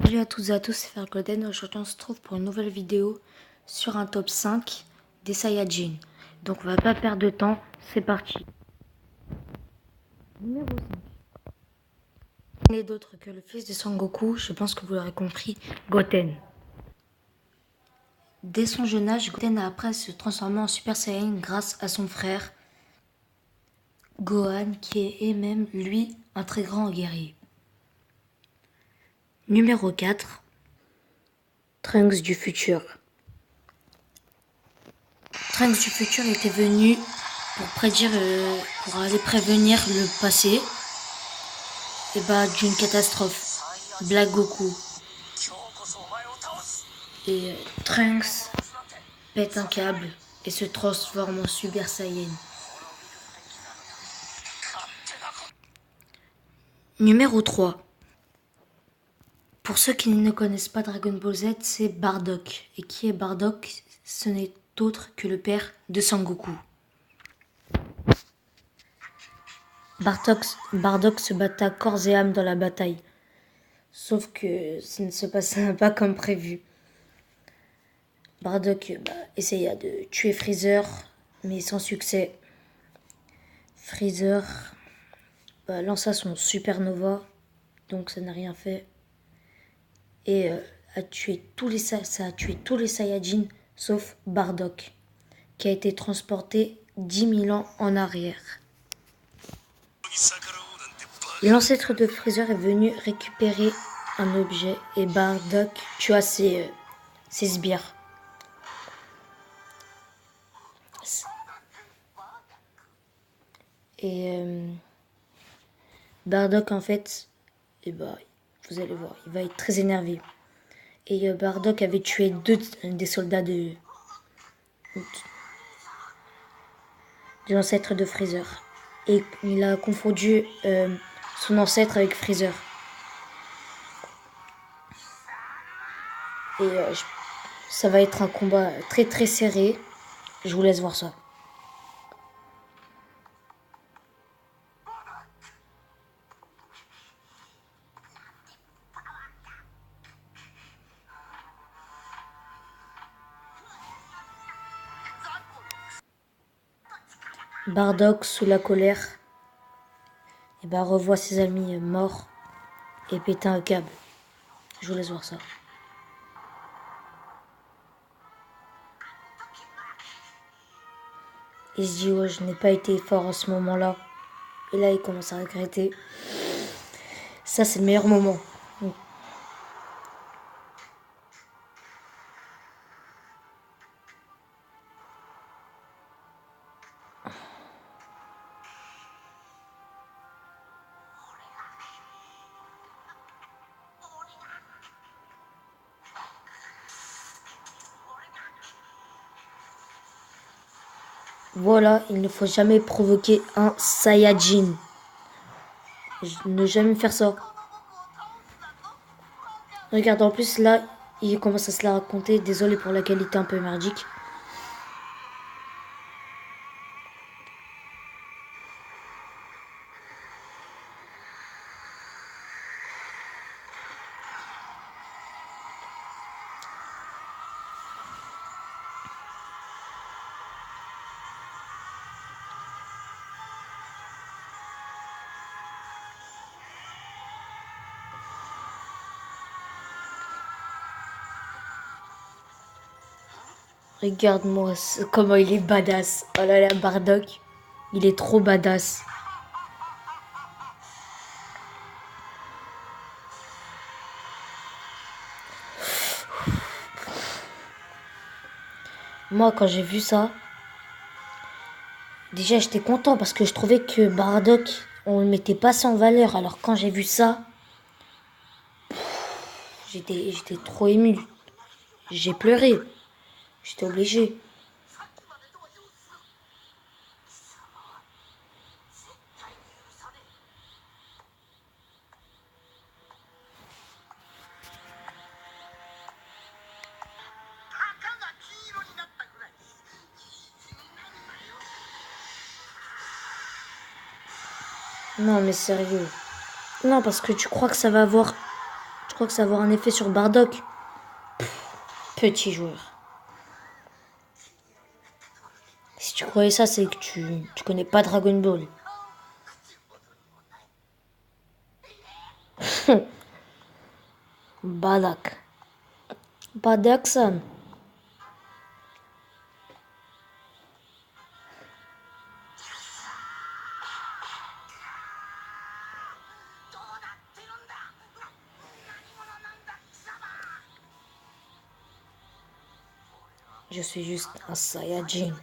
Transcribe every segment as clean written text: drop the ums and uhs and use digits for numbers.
Salut à toutes et à tous, c'est Fergoden. Aujourd'hui, on se trouve pour une nouvelle vidéo sur un top 5 des Saiyajin. Donc, on va pas perdre de temps, c'est parti. Numéro 5. Il n'est d'autre que le fils de Son Goku, je pense que vous l'aurez compris, Goten. Dès son jeune âge, Goten a appris à se transformer en Super Saiyan grâce à son frère Gohan, qui est même, lui, un très grand guerrier. Numéro 4. Trunks du futur. Trunks du futur était venu pour aller prévenir le passé d'une catastrophe. Black Goku. Et Trunks pète un câble et se transforme en Super Saiyan. Numéro 3. Pour ceux qui ne connaissent pas Dragon Ball Z, c'est Bardock. Et qui est Bardock? Ce n'est autre que le père de Sangoku. Bardock se batta corps et âme dans la bataille. Sauf que ça ne se passa pas comme prévu. Bardock essaya de tuer Freezer, mais sans succès. Freezer lança son supernova, donc ça n'a rien fait. Et ça a tué tous les Saiyajins, sauf Bardock, qui a été transporté 10 000 ans en arrière. L'ancêtre de Freezer est venu récupérer un objet et Bardock tua ses sbires. Et Bardock, en fait, vous allez voir, il va être très énervé. Et Bardock avait tué des soldats de l'ancêtre de Freezer. Et il a confondu son ancêtre avec Freezer. Et ça va être un combat très très serré. Je vous laisse voir ça. Bardock, sous la colère, revoit ses amis morts et pète un câble. Je vous laisse voir ça. Il se dit, ouais, je n'ai pas été fort en ce moment-là. Et là, il commence à regretter. Ça, c'est le meilleur moment. Voilà, il ne faut jamais provoquer un Saiyajin. Ne jamais faire ça. Regarde, en plus là, il commence à se la raconter. Désolé pour la qualité un peu merdique. Regarde-moi comment il est badass. Oh là là, Bardock, il est trop badass. Moi, quand j'ai vu ça, déjà j'étais content parce que je trouvais que Bardock, on le mettait pas sans valeur. Alors quand j'ai vu ça, j'étais trop ému. J'ai pleuré. J'étais obligé. Non mais sérieux. Non parce que tu crois que ça va avoir... Tu crois que ça va avoir un effet sur Bardock. Petit joueur. Si tu croyais ça, c'est que tu connais pas Dragon Ball. Badak. Badak-san. Je suis juste un Saiyajin.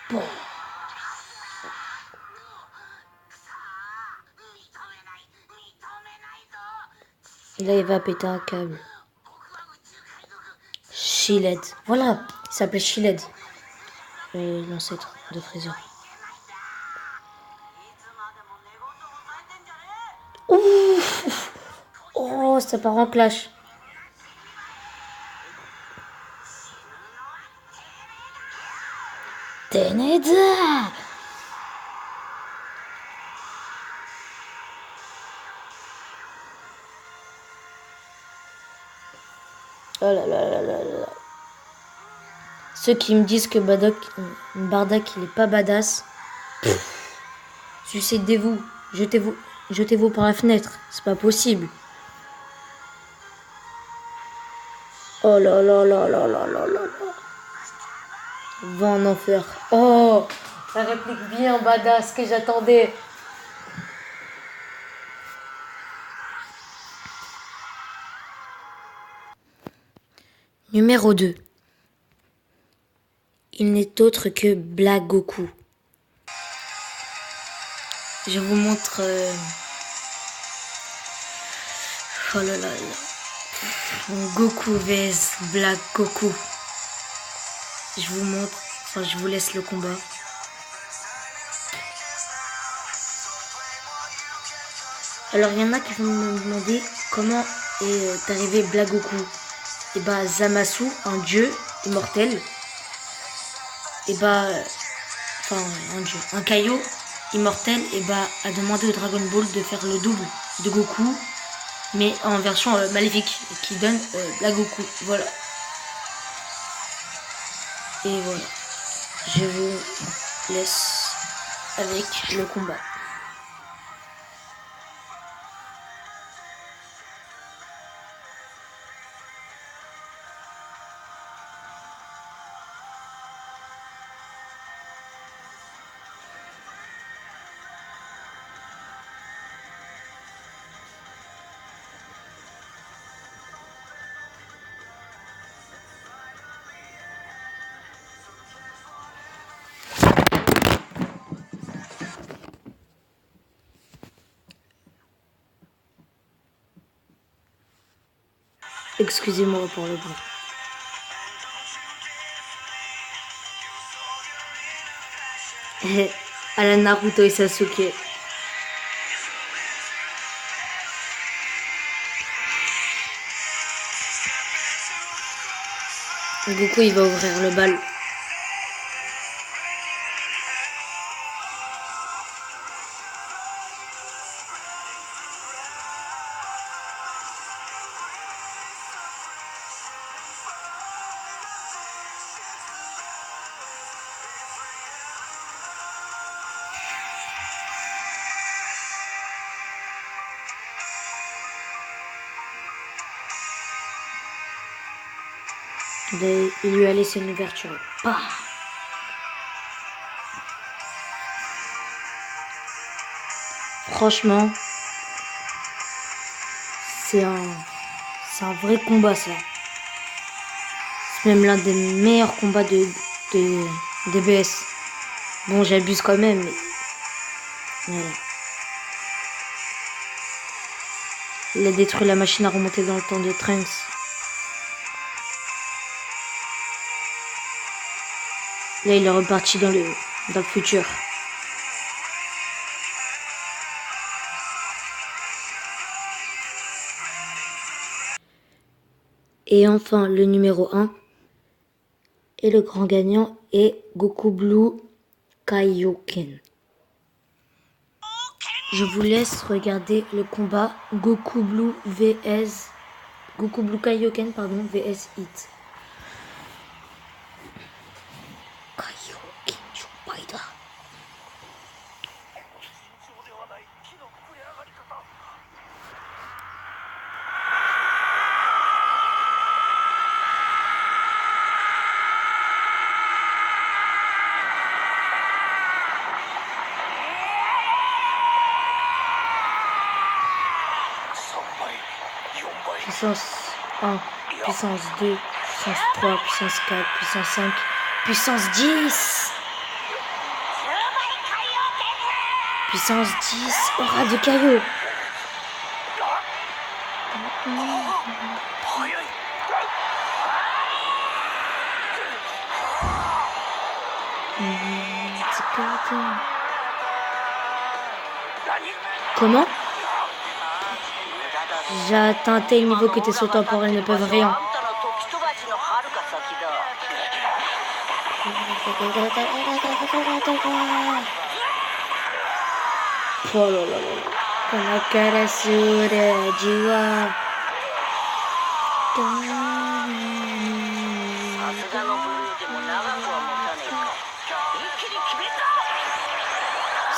Bon. Là, il va péter un câble. Shiled. Voilà, il s'appelait Shiled. L'ancêtre de Freezer. Ouf! Oh, ça part en clash. Teneda! Oh là là là là là. Ceux qui me disent que Bardock il est pas badass, suicidez-vous, jetez-vous par la fenêtre, c'est pas possible. Oh là là là là là là là là. Va en enfer. Oh, ça réplique bien badass que j'attendais. Numéro 2. Il n'est autre que Black Goku. Je vous montre... Oh là là là. Goku vs Black Goku. Je vous montre, enfin je vous laisse le combat. Alors il y en a qui vont me demander comment est arrivé Black Goku. Et bah Zamasu, un dieu immortel, et bah enfin un dieu, un Kaio immortel, et bah a demandé au Dragon Ball de faire le double de Goku, mais en version maléfique, qui donne Black Goku. Voilà. Et voilà. Je vous laisse avec le combat. Excusez-moi pour le bruit. À la Naruto et Sasuke. Goku il va ouvrir le bal. Il lui a laissé une ouverture. Bah. Franchement, c'est un vrai combat ça. C'est même l'un des meilleurs combats de DBS. Bon, j'abuse quand même, mais voilà. Il a détruit la machine à remonter dans le temps de Trunks. Là, il est reparti dans le futur. Et enfin, le numéro 1. Et le grand gagnant est Goku Blue Kaioken. Je vous laisse regarder le combat Goku Blue Kaioken vs Hit. Kaioken Spider. 'Puissance 1, puissance 2, puissance 3, puissance 4, puissance 5, puissance 10. Puissance 10, aura de Kaio. Comment? J'ai atteint tel niveau que tes sauts temporels ne peuvent rien. Oh là là là. Konakara sura jiwa.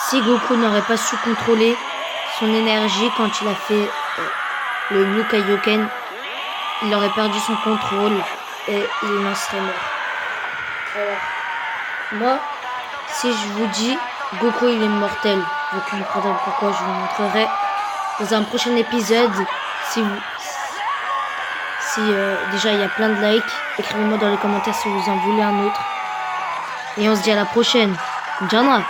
Si Goku n'aurait pas su contrôler son énergie quand il a fait le Blue Kaioken, il aurait perdu son contrôle et il en serait mort. Alors, moi, si je vous dis Goku il est mortel, vous comprendrez pourquoi. Je vous montrerai dans un prochain épisode. Si déjà il y a plein de likes, écrivez-moi dans les commentaires si vous en voulez un autre. Et on se dit à la prochaine. Jana.